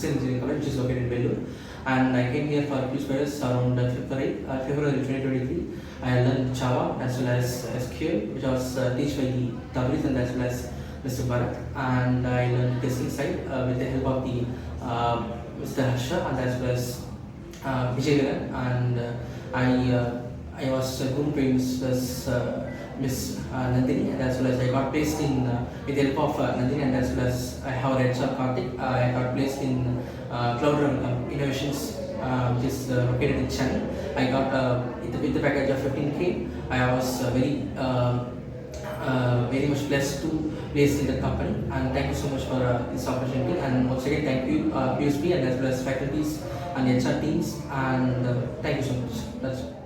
Engineering College, which is located in Belur. And I came here for QSpiders around February 2023. I learned Java as well as SQL, which was taught by the Tabris and as well as Mr. Bharat. And I learned testing side with the help of the Mr. Harsha and as well as Vijay. And I was groomed by Miss Nandini, and as well as I got placed in with the help of Nandini, and as well as I have a red star Karthik. I got placed in Cloud Run Innovations, which is located in Chennai. I got with the package of 15K. I was very much blessed to place in the company, and thank you so much for this opportunity. And once again, thank you QSP and as well as faculties and HR teams, and thank you so much. That's all.